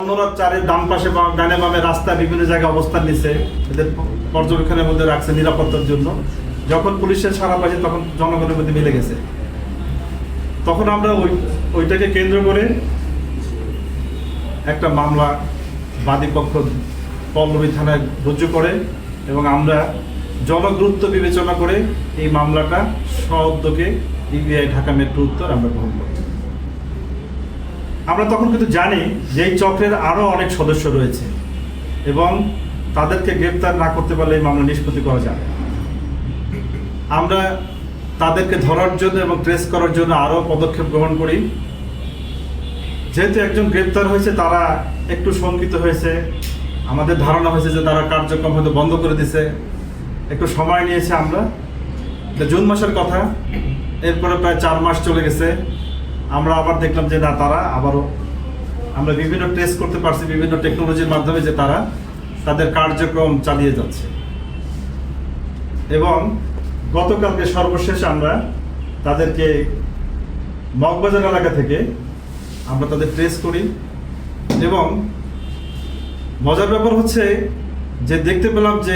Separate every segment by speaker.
Speaker 1: অন্যরা চারের ডান পাশে বা ডানে বামে রাস্তা বিভিন্ন জায়গায় অবস্থান নিচ্ছে, এদের পর্যবেক্ষণের মধ্যে রাখছে নিরাপত্তার জন্য। যখন পুলিশের সারা পাশে তখন জনগণের মধ্যে মিলে গেছে। তখন আমরা ওইটাকে কেন্দ্র করে একটা মামলা বাদীপক্ষ পল্লবী থানায় রুজু করে এবং আমরা জনগুরুত্ব বিবেচনা করে এই মামলাটা সউদ্যোগে ইবিআই ঢাকা মেট্রো উত্তর আমরা গ্রহণ করি। আমরা তখন কিন্তু জানি যে এই চক্রের আরও অনেক সদস্য রয়েছে এবং তাদেরকে গ্রেপ্তার না করতে পারলে এই মামলা নিষ্পত্তি করা যাবে। আমরা তাদেরকে ধরার জন্য এবং ট্রেস করার জন্য আরও পদক্ষেপ গ্রহণ করি। যেহেতু একজন গ্রেপ্তার হয়েছে, তারা একটু শঙ্কিত হয়েছে, আমাদের ধারণা হয়েছে যে তারা কার্যক্রম হয়তো বন্ধ করে দিছে, একটু সময় নিয়েছে। আমরা জুন মাসের কথা, এরপরে প্রায় 4 মাস চলে গেছে, আমরা আবার দেখলাম যে না, তারা আবারও, আমরা বিভিন্ন টেস্ট করতে পারছি বিভিন্ন টেকনোলজির মাধ্যমে যে তারা তাদের কার্যক্রম চালিয়ে যাচ্ছে। এবং গতকালকে সর্বশেষ আমরা তাদেরকে মগবাজার এলাকা থেকে আমরা তাদের ট্রেস করি এবং মজার ব্যাপার হচ্ছে যে দেখতে পেলাম যে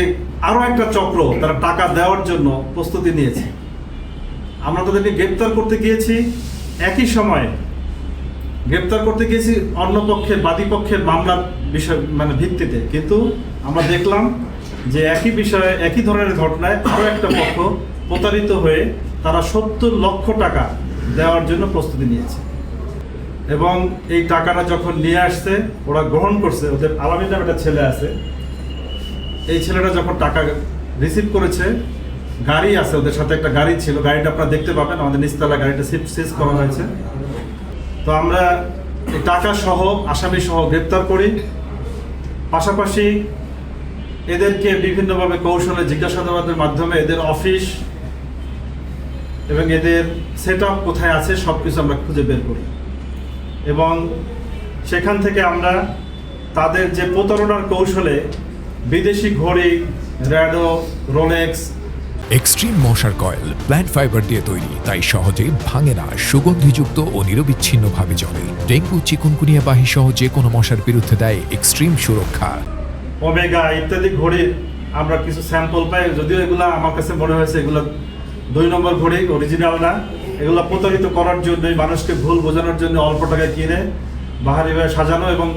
Speaker 1: আরও একটা চক্র তারা টাকা দেওয়ার জন্য প্রস্তুতি নিয়েছে। আমরা তাদেরকে গ্রেপ্তার করতে গিয়েছি, একই সময়ে গ্রেপ্তার করতে গিয়েছি অন্য পক্ষের বাদীপক্ষের মামলার বিষয় ভিত্তিতে, কিন্তু আমরা দেখলাম যে একই বিষয়ে একই ধরনের ঘটনায় আরও একটা পক্ষ প্রতারিত হয়ে তারা 70 লক্ষ টাকা দেওয়ার জন্য প্রস্তুতি নিয়েছে। এবং এই টাকাটা যখন নিয়ে আসছে, ওরা গ্রহণ করছে, ওদের আলামিন নামে একটা ছেলে আছে, এই ছেলেটা যখন টাকা রিসিভ করেছে, গাড়ি আছে ওদের সাথে, একটা গাড়ি ছিল, গাড়িটা আপনারা দেখতে পাবেন, আমাদের নিচতলা গাড়িটা সিজ করা হয়েছে। তো আমরা এই টাকা সহ আসামি সহ গ্রেপ্তার করি। পাশাপাশি এদেরকে বিভিন্নভাবে কৌশলে জিজ্ঞাসাবাদের মাধ্যমে এদের অফিস এবং এদের সেট আপ কোথায় আছে সব কিছু আমরা খুঁজে বের করি এবং সেখান থেকে আমরা তাদের যে প্রতারণার কৌশলে বিদেশি ঘড়ি, র্যাডো, রোলেক্স,
Speaker 2: এক্সট্রিম মশার কয়েল প্ল্যান্ট ফাইবার দিয়ে তৈরি, তাই সহজে ভাঙে না, সুগন্ধিযুক্ত ও নিরবিচ্ছিন্নভাবে জ্বলে। ডেঙ্গু, চিকুনগুনিয়া বাহি সহ যে কোনো মশার বিরুদ্ধে দেয় এক্সট্রিম সুরক্ষা।
Speaker 1: ওমেগা ইত্যাদি ঘড়ির আমরা কিছু স্যাম্পল পাই, যদিও এগুলা আমার কাছে মনে হয়েছে এগুলো 2 নম্বর ঘড়ি, অরিজিনাল না। এগুলো প্রতারিত করার জন্য, মানুষকে ভুল বোঝানোর জন্য অল্প টাকায় কিনে বাহারিভাবে সাজানো এবং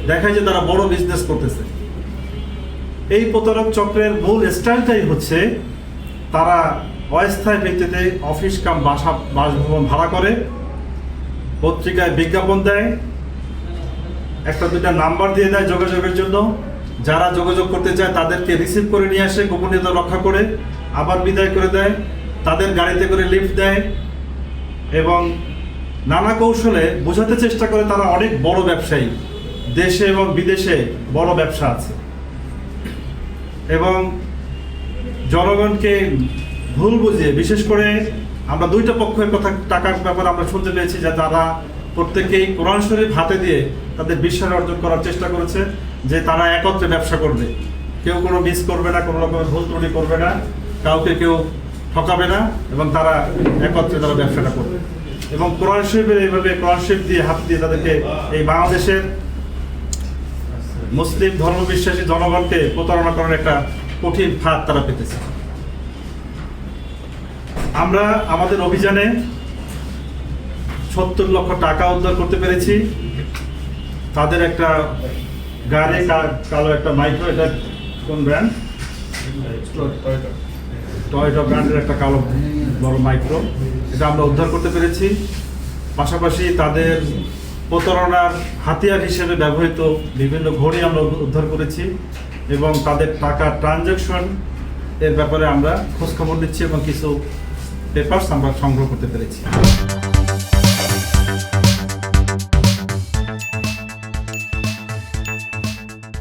Speaker 1: দেখায় যে তারা বড় বিজনেস করতেছে। এই প্রতারক চক্রের মূল স্টাইলটাই হচ্ছে তারা অস্থায়ী ভিত্তিতে অফিস কাম বাসভবন ভাড়া করে, পত্রিকায় বিজ্ঞাপন দেয়, 1-2টা নাম্বার দিয়ে দেয় যোগাযোগের জন্য। যারা যোগাযোগ করতে চায় তাদেরকে রিসিভ করে নিয়ে আসে, গোপনীয়তা রক্ষা করে আবার বিদায় করে দেয়, তাদের গাড়িতে করে লিফট দেয় এবং নানা কৌশলে বোঝাতে চেষ্টা করে তারা অনেক বড় ব্যবসায়ী, দেশে এবং বিদেশে বড় ব্যবসা আছে। এবং জনগণকে ভুল বুঝিয়ে, বিশেষ করে আমরা 2টা পক্ষের কথা টাকার ব্যাপারে আমরা শুনতে পেয়েছি যে তারা প্রত্যেকেই কোরআন শরীফ হাতে দিয়ে তাদের বিশ্বাস অর্জন করার চেষ্টা করেছে যে তারা একত্রে ব্যবসা করবে, কেউ কোনো মিস করবে না, কোনো রকমের ভুল ত্রুটি করবে না, কাউকে কেউ ঠকাবে না এবং তারা একত্রে তারা ব্যবসাটা করবে। এবং কোরআন শরীফের এইভাবে কোরআন শরীফ দিয়ে হাত দিয়ে তাদেরকে এই বাংলাদেশের মুসলিম ধর্মবিশ্বাসী জনগণকে প্রতারণা করার একটা কঠিন ফাঁদ তারা পেতেছে। আমরা আমাদের অভিযানে 70 লক্ষ টাকা উদ্ধার করতে পেরেছি। তাদের একটা গাড়ি, কালো একটা মাইক্রো, এটা কোন ব্র্যান্ড? টয়োটা ব্র্যান্ডের একটা কালো বড় মাইক্রো, এটা আমরা উদ্ধার করতে পেরেছি। পাশাপাশি তাদের প্রতারণার হাতিয়ার হিসেবে ব্যবহৃত বিভিন্ন ঘড়ি আমরা উদ্ধার করেছি এবং তাদের টাকা ট্রানজ্যাকশন এর ব্যাপারে আমরা খোঁজখবর নিচ্ছি এবং কিছু পেপারস আমরা সংগ্রহ করতে পেরেছি।